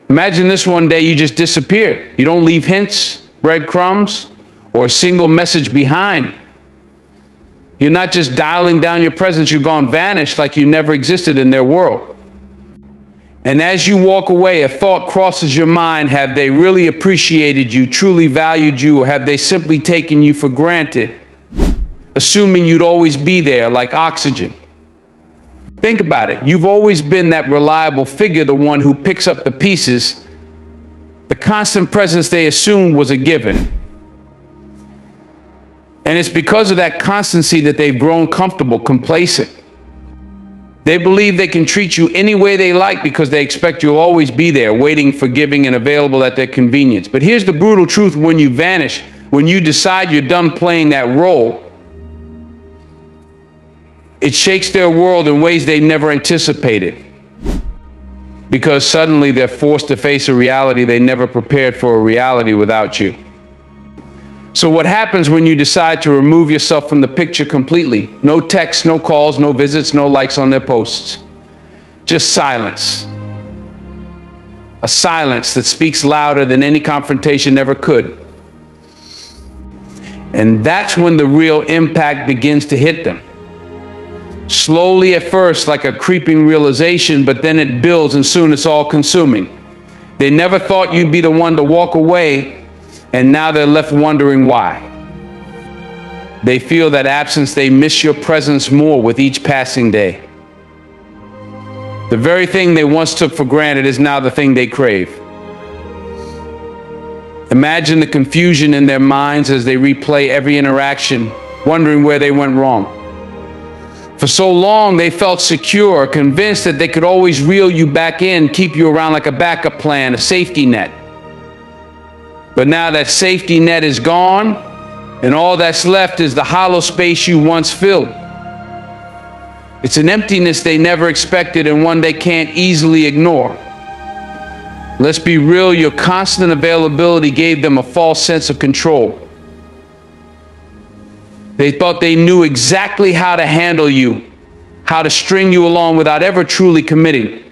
Imagine this: one day you just disappeared. You don't leave hints, breadcrumbs, or a single message behind. You're not just dialing down your presence, you've gone vanished like you never existed in their world. And as you walk away, a thought crosses your mind: have they really appreciated you, truly valued you, or have they simply taken you for granted, assuming you'd always be there like oxygen? Think about it. You've always been that reliable figure, the one who picks up the pieces. The constant presence they assumed was a given. And it's because of that constancy that they've grown comfortable, complacent. They believe they can treat you any way they like because they expect you'll always be there, waiting, forgiving, and available at their convenience. But here's the brutal truth: when you vanish, when you decide you're done playing that role, it shakes their world in ways they never anticipated. Because suddenly they're forced to face a reality they never prepared for, a reality without you. So what happens when you decide to remove yourself from the picture completely? No texts, no calls, no visits, no likes on their posts. Just silence. A silence that speaks louder than any confrontation ever could. And that's when the real impact begins to hit them. Slowly at first, like a creeping realization, but then it builds, and soon it's all consuming. They never thought you'd be the one to walk away, and now they're left wondering why. They feel that absence, they miss your presence more with each passing day. The very thing they once took for granted is now the thing they crave. Imagine the confusion in their minds as they replay every interaction, wondering where they went wrong. For so long, they felt secure, convinced that they could always reel you back in, keep you around like a backup plan, a safety net. But now that safety net is gone, and all that's left is the hollow space you once filled. It's an emptiness they never expected, and one they can't easily ignore. Let's be real, your constant availability gave them a false sense of control. They thought they knew exactly how to handle you, how to string you along without ever truly committing.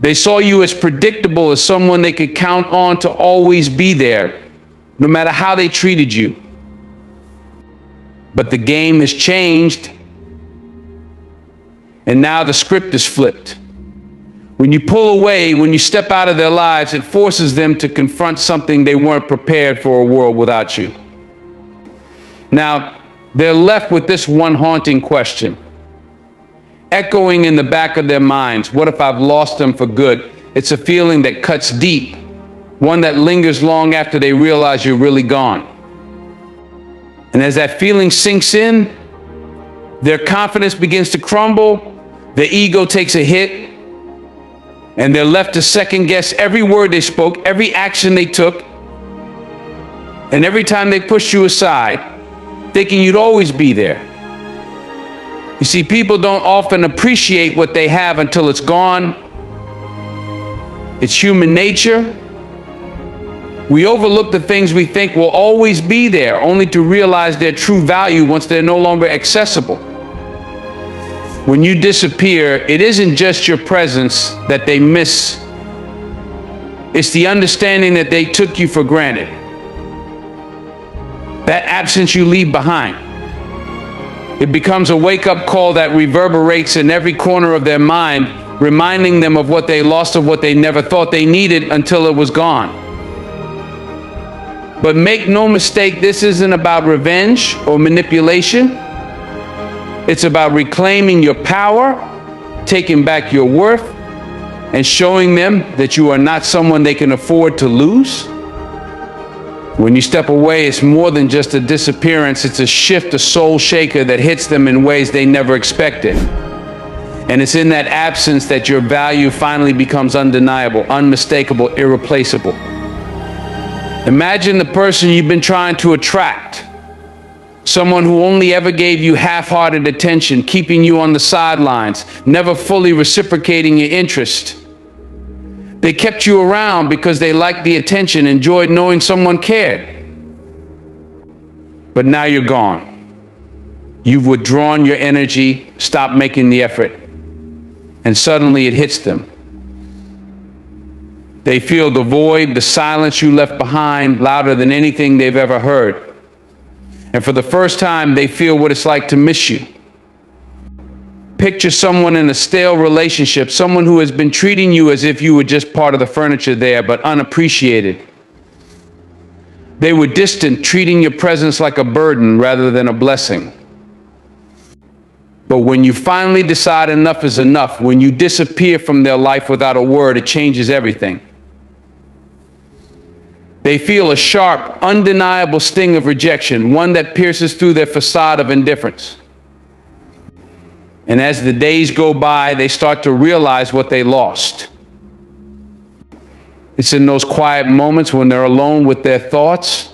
They saw you as predictable, as someone they could count on to always be there, no matter how they treated you. But the game has changed, and now the script is flipped. When you pull away, when you step out of their lives, it forces them to confront something they weren't prepared for: a world without you. Now, they're left with this one haunting question, echoing in the back of their minds: what if I've lost them for good? It's a feeling that cuts deep, one that lingers long after they realize you're really gone. And as that feeling sinks in, their confidence begins to crumble, their ego takes a hit, and they're left to second guess every word they spoke, every action they took, and every time they pushed you aside, thinking you'd always be there. You see, people don't often appreciate what they have until it's gone. It's human nature. We overlook the things we think will always be there, only to realize their true value once they're no longer accessible. When you disappear, it isn't just your presence that they miss. It's the understanding that they took you for granted. That absence you leave behind. It becomes a wake-up call that reverberates in every corner of their mind, reminding them of what they lost, of what they never thought they needed until it was gone. But make no mistake, this isn't about revenge or manipulation. It's about reclaiming your power, taking back your worth, and showing them that you are not someone they can afford to lose. When you step away, it's more than just a disappearance. It's a shift, a soul shaker that hits them in ways they never expected. And it's in that absence that your value finally becomes undeniable, unmistakable, irreplaceable. Imagine the person you've been trying to attract. Someone who only ever gave you half-hearted attention, keeping you on the sidelines, never fully reciprocating your interest. They kept you around because they liked the attention, enjoyed knowing someone cared. But now you're gone. You've withdrawn your energy, stopped making the effort, and suddenly it hits them. They feel the void, the silence you left behind, louder than anything they've ever heard. And for the first time, they feel what it's like to miss you. Picture someone in a stale relationship, someone who has been treating you as if you were just part of the furniture there, but unappreciated. They were distant, treating your presence like a burden rather than a blessing. But when you finally decide enough is enough, when you disappear from their life without a word, it changes everything. They feel a sharp, undeniable sting of rejection, one that pierces through their facade of indifference. And as the days go by, they start to realize what they lost. It's in those quiet moments when they're alone with their thoughts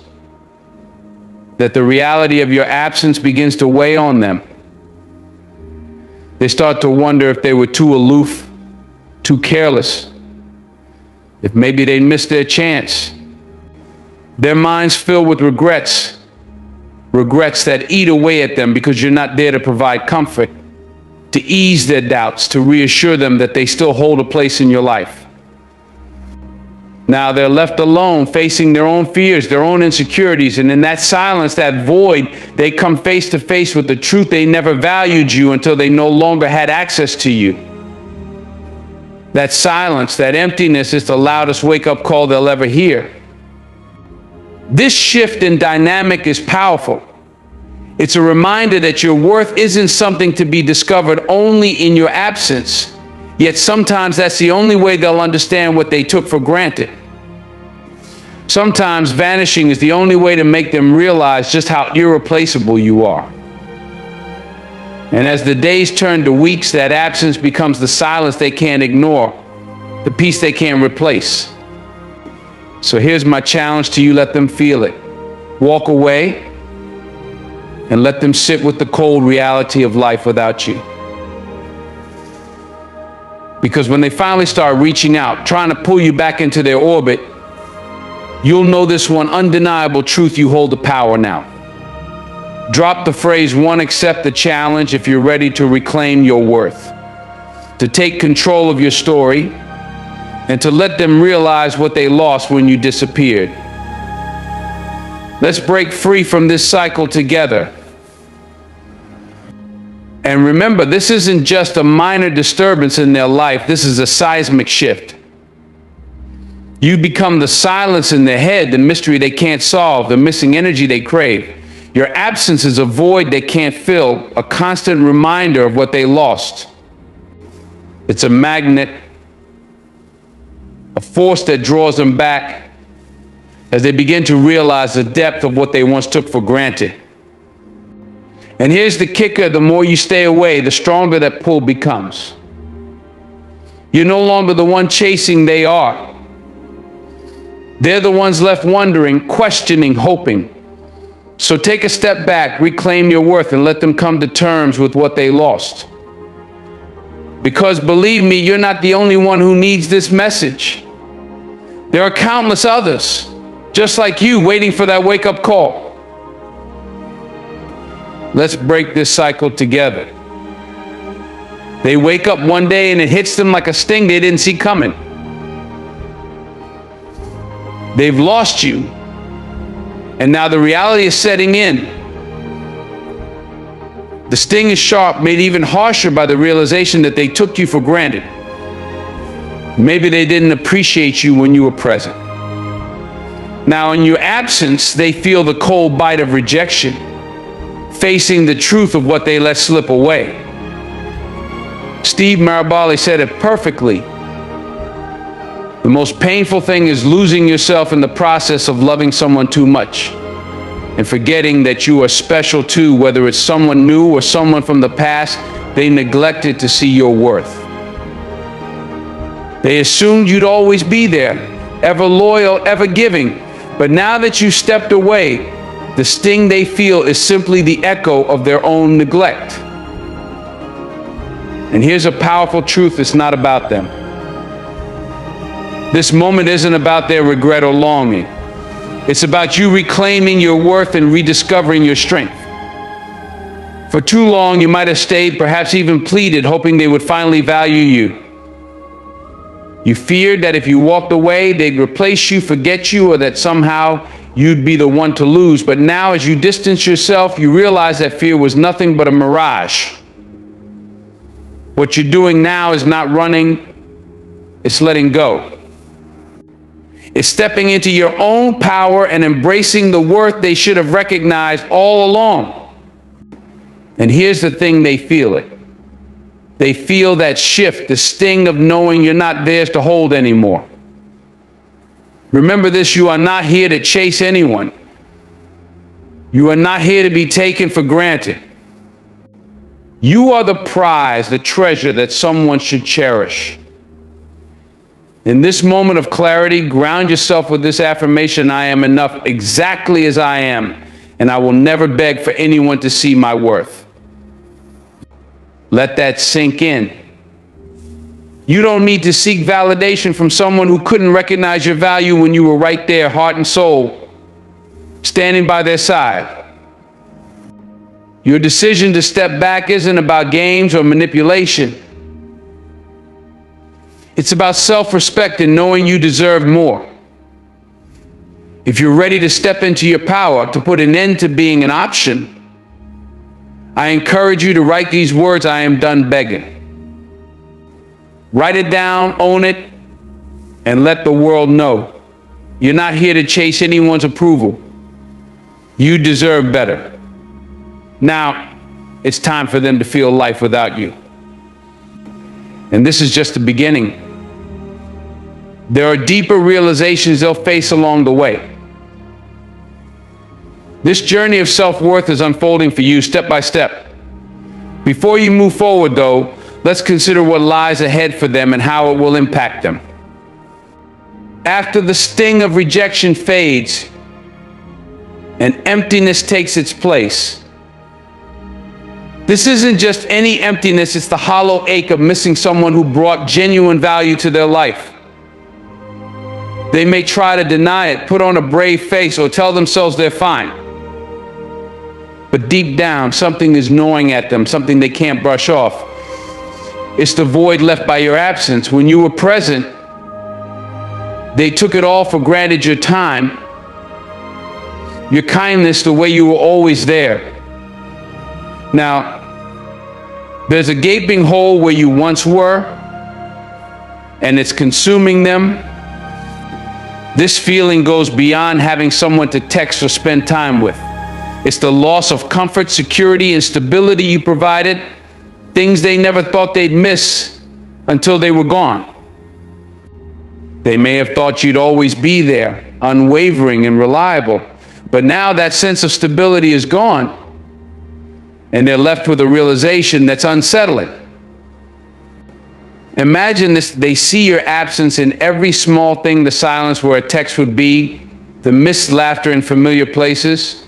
that the reality of your absence begins to weigh on them. They start to wonder if they were too aloof, too careless, if maybe they missed their chance. Their minds fill with regrets that eat away at them because you're not there to provide comfort, to ease their doubts, to reassure them that they still hold a place in your life. Now they're left alone, facing their own fears, their own insecurities, and in that silence, that void, they come face to face with the truth they never valued you until they no longer had access to you. That silence, that emptiness is the loudest wake-up call they'll ever hear. This shift in dynamic is powerful. It's a reminder that your worth isn't something to be discovered only in your absence. Yet sometimes that's the only way they'll understand what they took for granted. Sometimes vanishing is the only way to make them realize just how irreplaceable you are. And as the days turn to weeks, that absence becomes the silence they can't ignore, the peace they can't replace. So here's my challenge to you: let them feel it. Walk away and let them sit with the cold reality of life without you. Because when they finally start reaching out, trying to pull you back into their orbit, you'll know this one undeniable truth: you hold the power now. Drop the phrase "one," accept the challenge if you're ready to reclaim your worth, to take control of your story, and to let them realize what they lost when you disappeared. Let's break free from this cycle together. And remember, this isn't just a minor disturbance in their life, this is a seismic shift. You become the silence in their head, the mystery they can't solve, the missing energy they crave. Your absence is a void they can't fill, a constant reminder of what they lost. It's a magnet, a force that draws them back as they begin to realize the depth of what they once took for granted. And here's the kicker: the more you stay away, the stronger that pull becomes. You're no longer the one chasing, they are. They're the ones left wondering, questioning, hoping. So take a step back, reclaim your worth, and let them come to terms with what they lost. Because believe me, you're not the only one who needs this message. There are countless others, just like you, waiting for that wake-up call. Let's break this cycle together. They wake up one day and it hits them like a sting they didn't see coming. They've lost you, and now the reality is setting in. The sting is sharp, made even harsher by the realization that they took you for granted. Maybe they didn't appreciate you when you were present. Now, in your absence, they feel the cold bite of rejection, facing the truth of what they let slip away. Steve Maraboli said it perfectly. The most painful thing is losing yourself in the process of loving someone too much and forgetting that you are special too, whether it's someone new or someone from the past. They neglected to see your worth. They assumed you'd always be there, ever loyal, ever giving. But now that you stepped away, the sting they feel is simply the echo of their own neglect. And here's a powerful truth: it's not about them. This moment isn't about their regret or longing. It's about you reclaiming your worth and rediscovering your strength. For too long, you might have stayed, perhaps even pleaded, hoping they would finally value you. You feared that if you walked away, they'd replace you, forget you, or that somehow you'd be the one to lose. But now, as you distance yourself, you realize that fear was nothing but a mirage. What you're doing now is not running, it's letting go. It's stepping into your own power and embracing the worth they should have recognized all along. And here's the thing, they feel it. They feel that shift, the sting of knowing you're not theirs to hold anymore. Remember this, you are not here to chase anyone. You are not here to be taken for granted. You are the prize, the treasure that someone should cherish. In this moment of clarity, ground yourself with this affirmation: I am enough exactly as I am, and I will never beg for anyone to see my worth. Let that sink in. You don't need to seek validation from someone who couldn't recognize your value when you were right there, heart and soul, standing by their side. Your decision to step back isn't about games or manipulation. It's about self-respect and knowing you deserve more. If you're ready to step into your power, to put an end to being an option, I encourage you to write these words: I am done begging. Write it down, own it, and let the world know. You're not here to chase anyone's approval. You deserve better. Now, it's time for them to feel life without you. And this is just the beginning. There are deeper realizations they'll face along the way. This journey of self-worth is unfolding for you step by step. Before you move forward, though, let's consider what lies ahead for them and how it will impact them. After the sting of rejection fades and emptiness takes its place, this isn't just any emptiness, it's the hollow ache of missing someone who brought genuine value to their life. They may try to deny it, put on a brave face, or tell themselves they're fine. But deep down, something is gnawing at them, something they can't brush off. It's the void left by your absence. When you were present, they took it all for granted: your time, your kindness, the way you were always there. Now, there's a gaping hole where you once were, and it's consuming them. This feeling goes beyond having someone to text or spend time with. It's the loss of comfort, security, and stability you provided, things they never thought they'd miss until they were gone. They may have thought you'd always be there, unwavering and reliable, but now that sense of stability is gone, and they're left with a realization that's unsettling. Imagine this: they see your absence in every small thing, the silence where a text would be, the missed laughter in familiar places.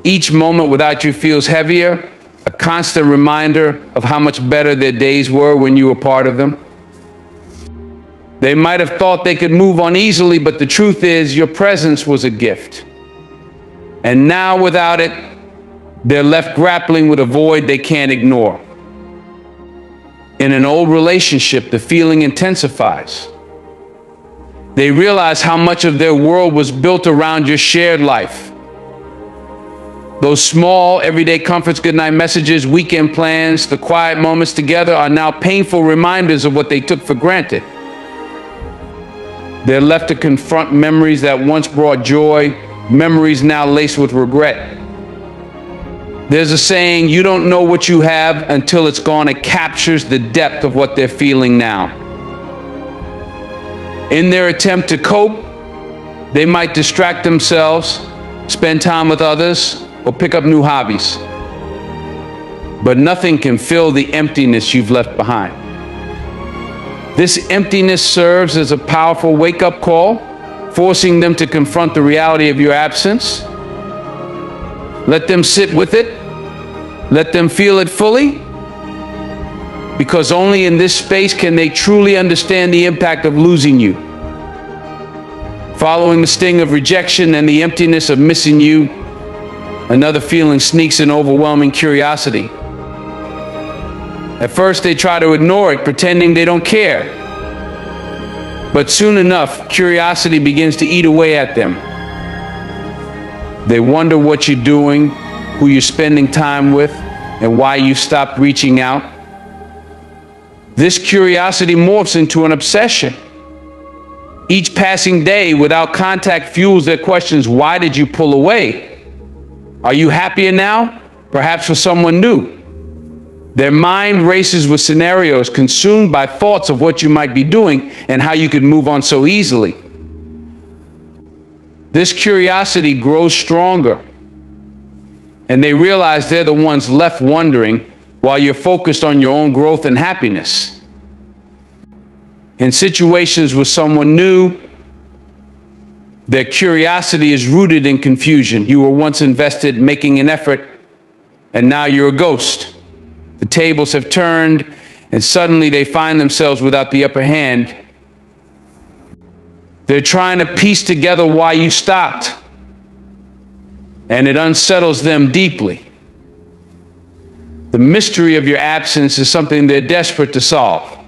Each moment without you feels heavier, a constant reminder of how much better their days were when you were part of them. They might have thought they could move on easily, but the truth is your presence was a gift. And now without it, they're left grappling with a void they can't ignore. In an old relationship, the feeling intensifies. They realize how much of their world was built around your shared life. Those small, everyday comforts, goodnight messages, weekend plans, the quiet moments together are now painful reminders of what they took for granted. They're left to confront memories that once brought joy, memories now laced with regret. There's a saying, you don't know what you have until it's gone. It captures the depth of what they're feeling now. In their attempt to cope, they might distract themselves, spend time with others, or pick up new hobbies. But nothing can fill the emptiness you've left behind. This emptiness serves as a powerful wake-up call, forcing them to confront the reality of your absence. Let them sit with it. Let them feel it fully, because only in this space can they truly understand the impact of losing you. Following the sting of rejection and the emptiness of missing you, another feeling sneaks in: overwhelming curiosity. At first, they try to ignore it, pretending they don't care. But soon enough, curiosity begins to eat away at them. They wonder what you're doing, who you're spending time with, and why you stopped reaching out. This curiosity morphs into an obsession. Each passing day without contact fuels their questions. Why did you pull away? Are you happier now? Perhaps for someone new. Their mind races with scenarios, consumed by thoughts of what you might be doing and how you could move on so easily. This curiosity grows stronger, and they realize they're the ones left wondering while you're focused on your own growth and happiness. In situations with someone new, their curiosity is rooted in confusion. You were once invested, making an effort, and now you're a ghost. The tables have turned, and suddenly they find themselves without the upper hand. They're trying to piece together why you stopped, and it unsettles them deeply. The mystery of your absence is something they're desperate to solve.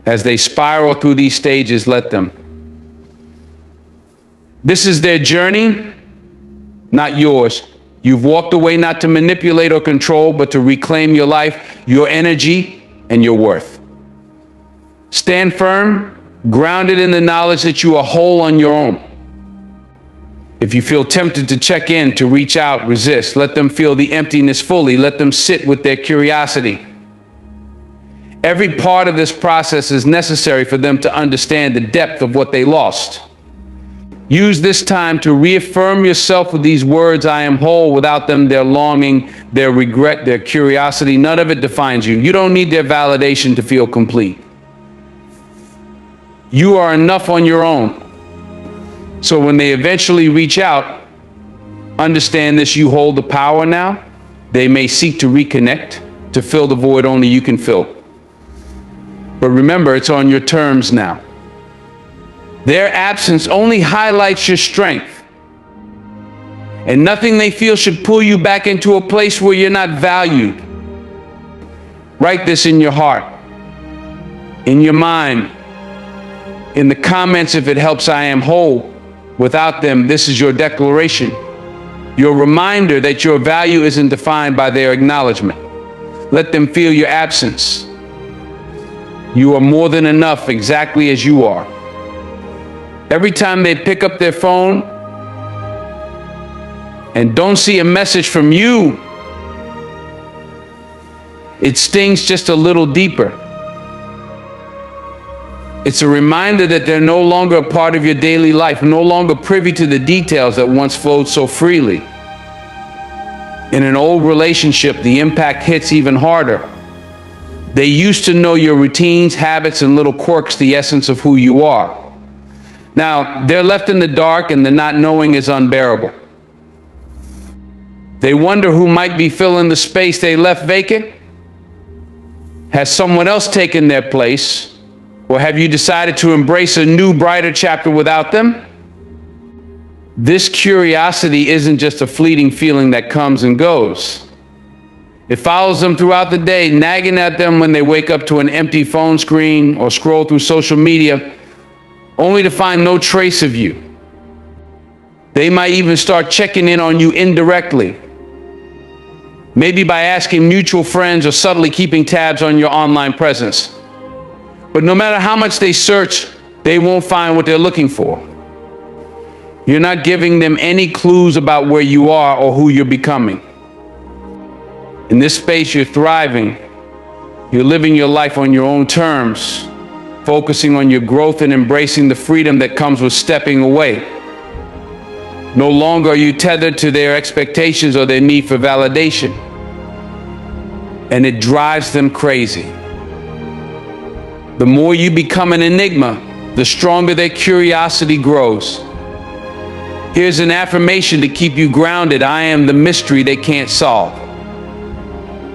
As they spiral through these stages, let them. This is their journey, not yours. You've walked away not to manipulate or control, but to reclaim your life, your energy, and your worth. Stand firm, grounded in the knowledge that you are whole on your own. If you feel tempted to check in, to reach out, resist. Let them feel the emptiness fully. Let them sit with their curiosity. Every part of this process is necessary for them to understand the depth of what they lost. Use this time to reaffirm yourself with these words: I am whole. Without them, their longing, their regret, their curiosity, none of it defines you. You don't need their validation to feel complete. You are enough on your own. So when they eventually reach out, understand this: you hold the power now. They may seek to reconnect, to fill the void only you can fill. But remember, it's on your terms now. Their absence only highlights your strength. And nothing they feel should pull you back into a place where you're not valued. Write this in your heart, in your mind, in the comments if it helps. I am whole. Without them, this is your declaration, your reminder that your value isn't defined by their acknowledgement. Let them feel your absence. You are more than enough exactly as you are. Every time they pick up their phone and don't see a message from you, it stings just a little deeper. It's a reminder that they're no longer a part of your daily life, no longer privy to the details that once flowed so freely. In an old relationship, the impact hits even harder. They used to know your routines, habits, and little quirks, the essence of who you are. Now, they're left in the dark, and the not knowing is unbearable. They wonder who might be filling the space they left vacant. Has someone else taken their place? Or have you decided to embrace a new, brighter chapter without them? This curiosity isn't just a fleeting feeling that comes and goes. It follows them throughout the day, nagging at them when they wake up to an empty phone screen or scroll through social media, only to find no trace of you. They might even start checking in on you indirectly, maybe by asking mutual friends or subtly keeping tabs on your online presence. But no matter how much they search, they won't find what they're looking for. You're not giving them any clues about where you are or who you're becoming. In this space, you're thriving. You're living your life on your own terms, focusing on your growth and embracing the freedom that comes with stepping away. No longer are you tethered to their expectations or their need for validation. And it drives them crazy. The more you become an enigma, the stronger their curiosity grows. Here's an affirmation to keep you grounded: I am the mystery they can't solve.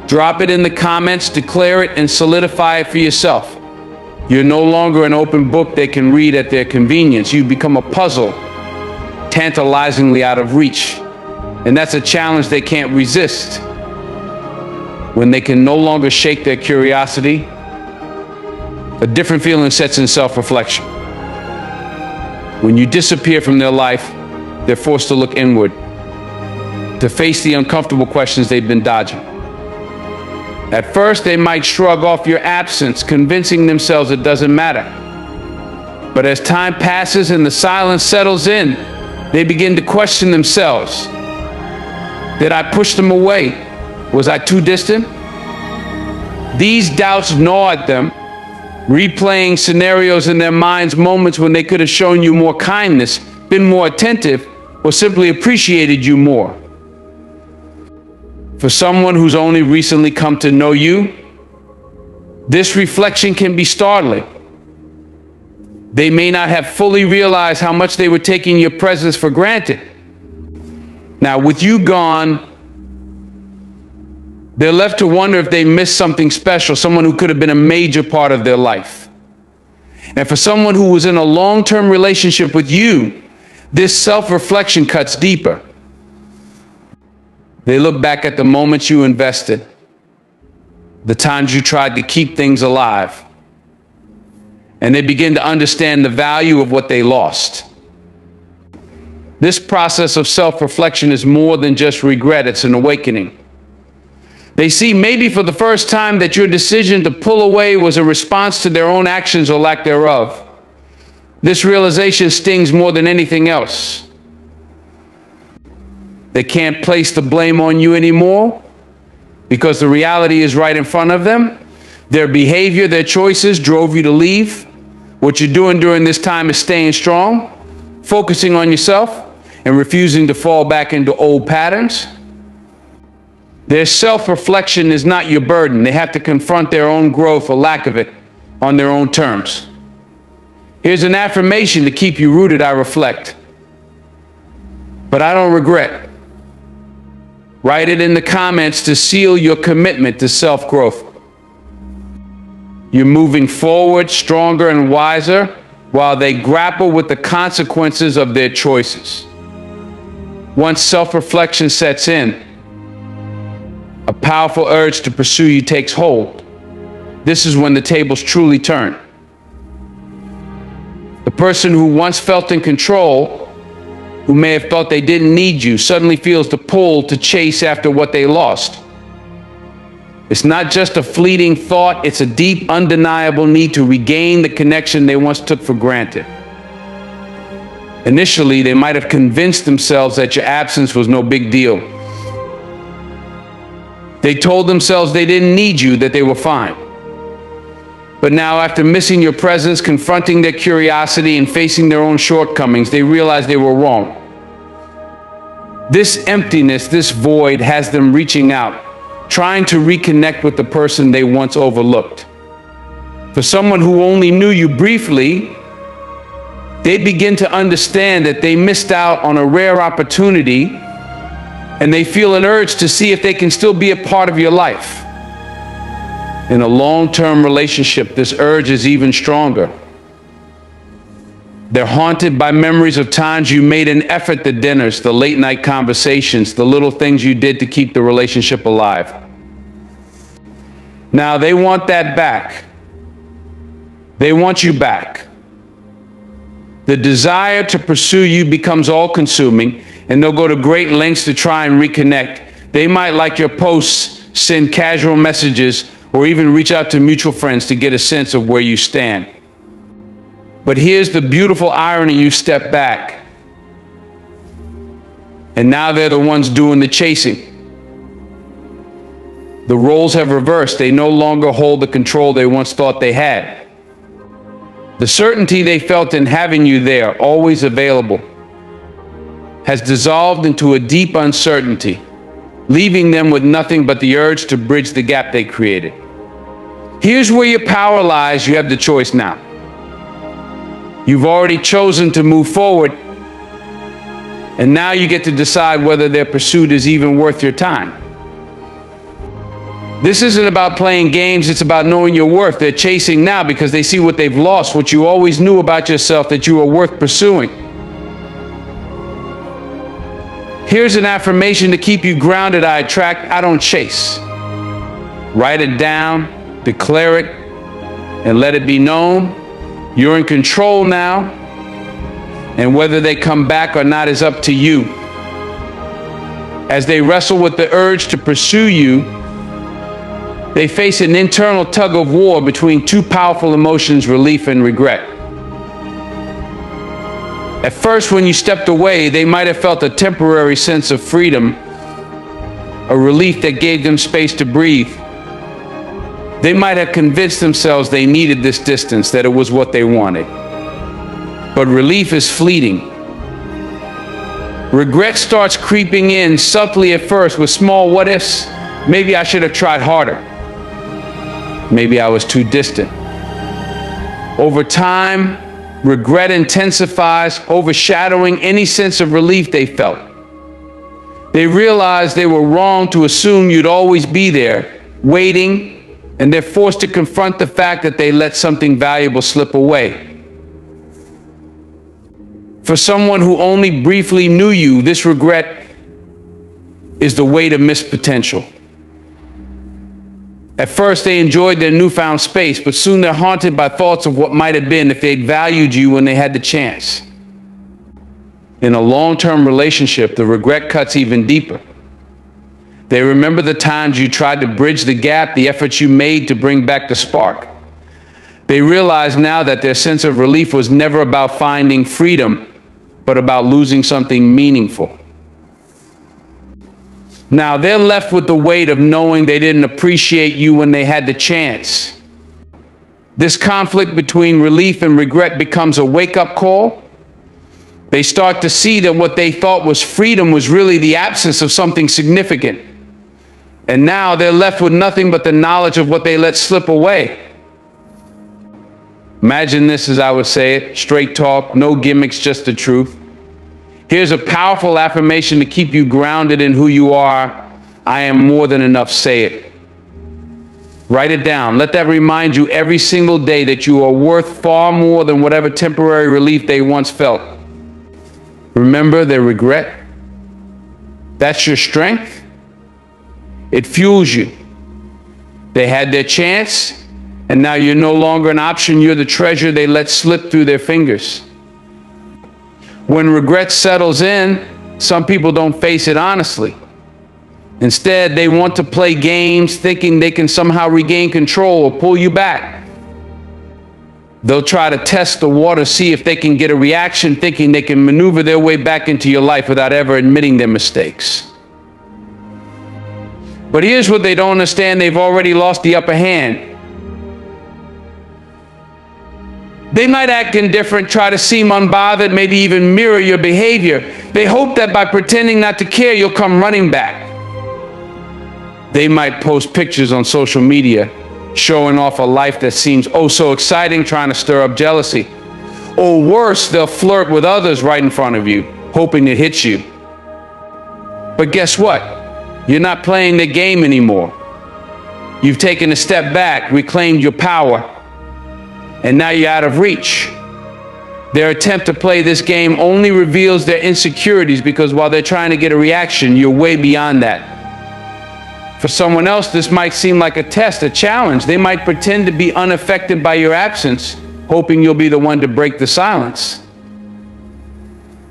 Drop it in the comments, declare it, and solidify it for yourself. You're no longer an open book they can read at their convenience. You become a puzzle, tantalizingly out of reach. And that's a challenge they can't resist. When they can no longer shake their curiosity, A different feeling sets in self-reflection. When you disappear from their life, they're forced to look inward, to face the uncomfortable questions they've been dodging. At first, they might shrug off your absence, convincing themselves it doesn't matter. But as time passes and the silence settles in, they begin to question themselves. Did I push them away? Was I too distant? These doubts gnaw at them, replaying scenarios in their minds, moments when they could have shown you more kindness, been more attentive, or simply appreciated you more. For someone who's only recently come to know you, this reflection can be startling. They may not have fully realized how much they were taking your presence for granted. Now, with you gone, they're left to wonder if they missed something special, someone who could have been a major part of their life. And for someone who was in a long-term relationship with you, this self-reflection cuts deeper. They look back at the moments you invested, the times you tried to keep things alive, and they begin to understand the value of what they lost. This process of self-reflection is more than just regret, it's an awakening. They see, maybe for the first time, that your decision to pull away was a response to their own actions or lack thereof. This realization stings more than anything else. They can't place the blame on you anymore because the reality is right in front of them. Their behavior, their choices drove you to leave. What you're doing during this time is staying strong, focusing on yourself, and refusing to fall back into old patterns. Their self-reflection is not your burden. They have to confront their own growth or lack of it on their own terms. Here's an affirmation to keep you rooted. I reflect, but I don't regret. Write it in the comments to seal your commitment to self-growth. You're moving forward stronger and wiser while they grapple with the consequences of their choices. Once self-reflection sets in, a powerful urge to pursue you takes hold. This is when the tables truly turn. The person who once felt in control, who may have thought they didn't need you, suddenly feels the pull to chase after what they lost. It's not just a fleeting thought, it's a deep, undeniable need to regain the connection they once took for granted. Initially, they might have convinced themselves that your absence was no big deal. They told themselves they didn't need you, that they were fine. But now, after missing your presence, confronting their curiosity, and facing their own shortcomings, they realize they were wrong. This emptiness, this void, has them reaching out, trying to reconnect with the person they once overlooked. For someone who only knew you briefly, they begin to understand that they missed out on a rare opportunity, and they feel an urge to see if they can still be a part of your life. In a long-term relationship, this urge is even stronger. They're haunted by memories of times you made an effort, the dinners, the late-night conversations, the little things you did to keep the relationship alive. Now, they want that back. They want you back. The desire to pursue you becomes all-consuming, and they'll go to great lengths to try and reconnect. They might like your posts, send casual messages, or even reach out to mutual friends to get a sense of where you stand. But here's the beautiful irony: you step back, and now they're the ones doing the chasing. The roles have reversed. They no longer hold the control they once thought they had. The certainty they felt in having you there, always available, has dissolved into a deep uncertainty, leaving them with nothing but the urge to bridge the gap they created. Here's where your power lies. You have the choice now. You've already chosen to move forward, and now you get to decide whether their pursuit is even worth your time. This isn't about playing games, it's about knowing your worth. They're chasing now because they see what they've lost, what you always knew about yourself, that you are worth pursuing. Here's an affirmation to keep you grounded. I attract, I don't chase. Write it down, declare it, and let it be known you're in control now, and whether they come back or not is up to you. As they wrestle with the urge to pursue you, they face an internal tug of war between two powerful emotions, relief and regret. At first, when you stepped away, they might have felt a temporary sense of freedom, a relief that gave them space to breathe. They might have convinced themselves they needed this distance, that it was what they wanted. But relief is fleeting. Regret starts creeping in subtly at first with small what ifs. Maybe I should have tried harder. Maybe I was too distant. Over time, regret intensifies, overshadowing any sense of relief they felt. They realize they were wrong to assume you'd always be there, waiting, and they're forced to confront the fact that they let something valuable slip away. For someone who only briefly knew you, this regret is the weight of missed potential. At first, they enjoyed their newfound space, but soon they're haunted by thoughts of what might have been if they'd valued you when they had the chance. In a long-term relationship, the regret cuts even deeper. They remember the times you tried to bridge the gap, the efforts you made to bring back the spark. They realize now that their sense of relief was never about finding freedom, but about losing something meaningful. Now they're left with the weight of knowing they didn't appreciate you when they had the chance. This conflict between relief and regret becomes a wake-up call. They start to see that what they thought was freedom was really the absence of something significant. And now they're left with nothing but the knowledge of what they let slip away. Imagine this as I would say it, straight talk, no gimmicks, just the truth. Here's a powerful affirmation to keep you grounded in who you are. I am more than enough. Say it. Write it down. Let that remind you every single day that you are worth far more than whatever temporary relief they once felt. Remember their regret? That's your strength. It fuels you. They had their chance, and now you're no longer an option. You're the treasure they let slip through their fingers. When regret settles in, some people don't face it honestly. Instead, they want to play games thinking they can somehow regain control or pull you back. They'll try to test the water, see if they can get a reaction, thinking they can maneuver their way back into your life without ever admitting their mistakes. But here's what they don't understand: they've already lost the upper hand. They might act indifferent, try to seem unbothered, maybe even mirror your behavior. They hope that by pretending not to care, you'll come running back. They might post pictures on social media, showing off a life that seems oh so exciting, trying to stir up jealousy. Or worse, they'll flirt with others right in front of you, hoping it hits you. But guess what? You're not playing the game anymore. You've taken a step back, reclaimed your power, and now you're out of reach. Their attempt to play this game only reveals their insecurities, because while they're trying to get a reaction, you're way beyond that. For someone else, this might seem like a test, a challenge. They might pretend to be unaffected by your absence, hoping you'll be the one to break the silence.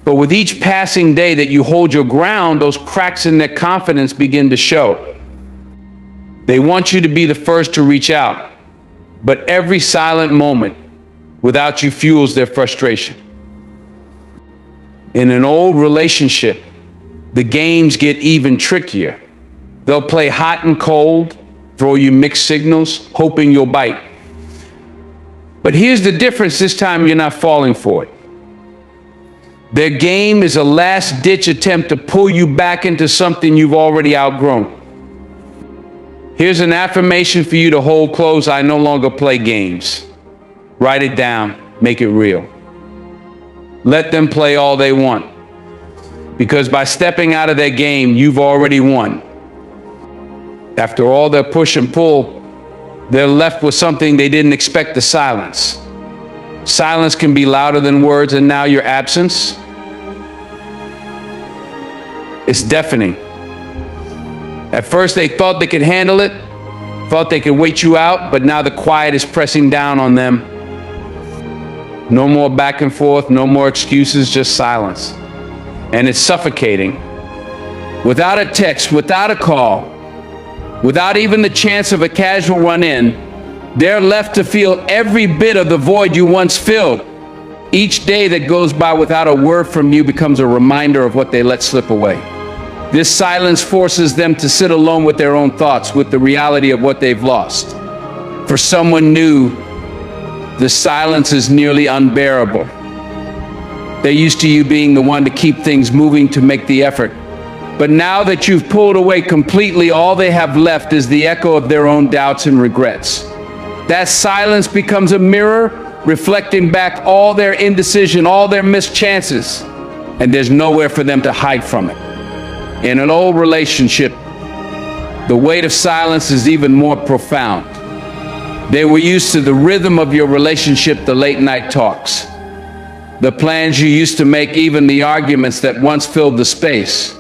But with each passing day that you hold your ground, those cracks in their confidence begin to show. They want you to be the first to reach out. But every silent moment without you fuels their frustration. In an old relationship, the games get even trickier. They'll play hot and cold, throw you mixed signals, hoping you'll bite. But here's the difference: this time you're not falling for it. Their game is a last-ditch attempt to pull you back into something you've already outgrown. Here's an affirmation for you to hold close: I no longer play games. Write it down, make it real. Let them play all they want, because by stepping out of their game, you've already won. After all their push and pull, they're left with something they didn't expect to silence. Silence can be louder than words, and now your absence, it's deafening. At first they thought they could handle it. thought they could wait you out, but now the quiet is pressing down on them. No more back and forth, no more excuses, just silence. And it's suffocating. Without a text, without a call, without even the chance of a casual run-in, they're left to feel every bit of the void you once filled. Each day that goes by without a word from you becomes a reminder of what they let slip away. This silence forces them to sit alone with their own thoughts, with the reality of what they've lost. For someone new, the silence is nearly unbearable. They're used to you being the one to keep things moving, to make the effort. But now that you've pulled away completely, all they have left is the echo of their own doubts and regrets. That silence becomes a mirror, reflecting back all their indecision, all their missed chances, and there's nowhere for them to hide from it. In an old relationship, the weight of silence is even more profound. They were used to the rhythm of your relationship, the late night talks, the plans you used to make, even the arguments that once filled the space.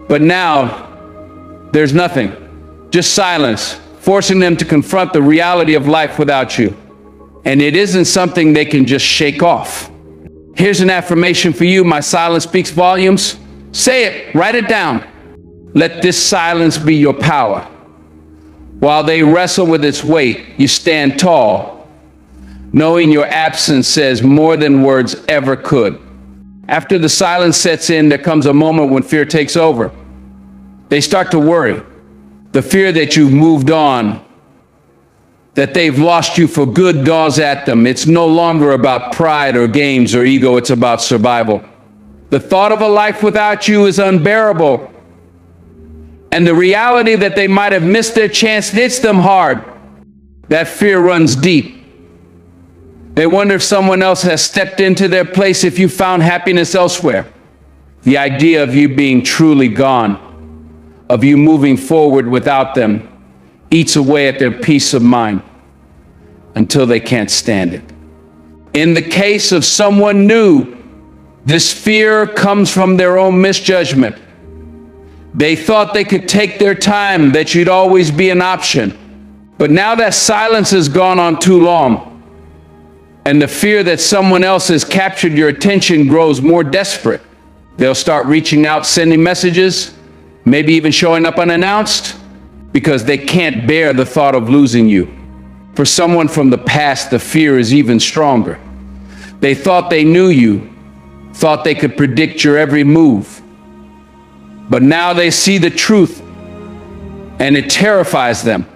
But now, there's nothing, just silence, forcing them to confront the reality of life without you. And it isn't something they can just shake off. Here's an affirmation for you. My silence speaks volumes. Say it, write it down. Let this silence be your power. While they wrestle with its weight, you stand tall, knowing your absence says more than words ever could. After the silence sets in, there comes a moment when fear takes over. They start to worry. The fear that you've moved on, that they've lost you for good, gnaws at them. It's no longer about pride or games or ego, it's about survival. The thought of a life without you is unbearable. And the reality that they might have missed their chance hits them hard. That fear runs deep. They wonder if someone else has stepped into their place, if you found happiness elsewhere. The idea of you being truly gone, of you moving forward without them, eats away at their peace of mind until they can't stand it. In the case of someone new, this fear comes from their own misjudgment. They thought they could take their time, that you'd always be an option. But now that silence has gone on too long, and the fear that someone else has captured your attention grows more desperate. They'll start reaching out, sending messages, maybe even showing up unannounced, because they can't bear the thought of losing you. For someone from the past, the fear is even stronger. They thought they knew you, thought they could predict your every move. But now they see the truth, and it terrifies them.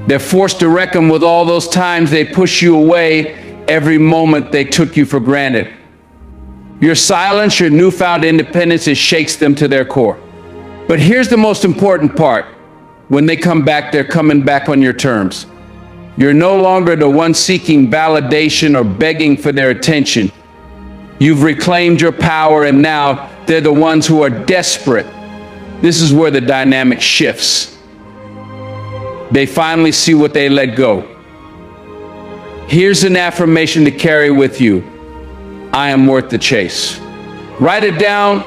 They're forced to reckon with all those times they push you away, every moment they took you for granted. Your silence, your newfound independence, it shakes them to their core. But here's the most important part. When they come back, they're coming back on your terms. You're no longer the one seeking validation or begging for their attention. You've reclaimed your power, and now they're the ones who are desperate. This is where the dynamic shifts. They finally see what they let go. Here's an affirmation to carry with you. I am worth the chase. Write it down.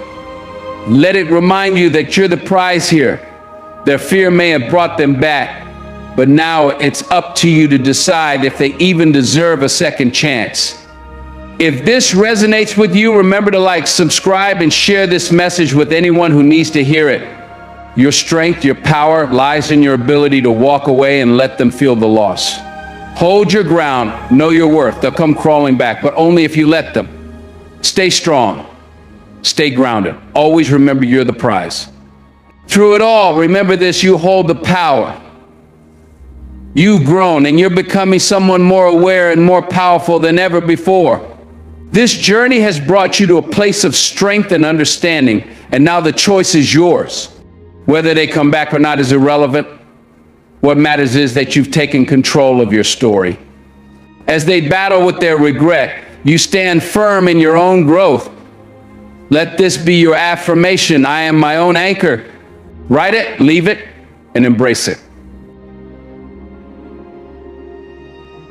Let it remind you that you're the prize here. Their fear may have brought them back, but now it's up to you to decide if they even deserve a second chance. If this resonates with you, remember to like, subscribe, and share this message with anyone who needs to hear it. Your strength, your power lies in your ability to walk away and let them feel the loss. Hold your ground, know your worth. They'll come crawling back, but only if you let them. Stay strong, stay grounded. Always remember you're the prize. Through it all, remember this, you hold the power. You've grown, and you're becoming someone more aware and more powerful than ever before. This journey has brought you to a place of strength and understanding, and now the choice is yours. Whether they come back or not is irrelevant. What matters is that you've taken control of your story. As they battle with their regret, you stand firm in your own growth. Let this be your affirmation. I am my own anchor. Write it, leave it, and embrace it.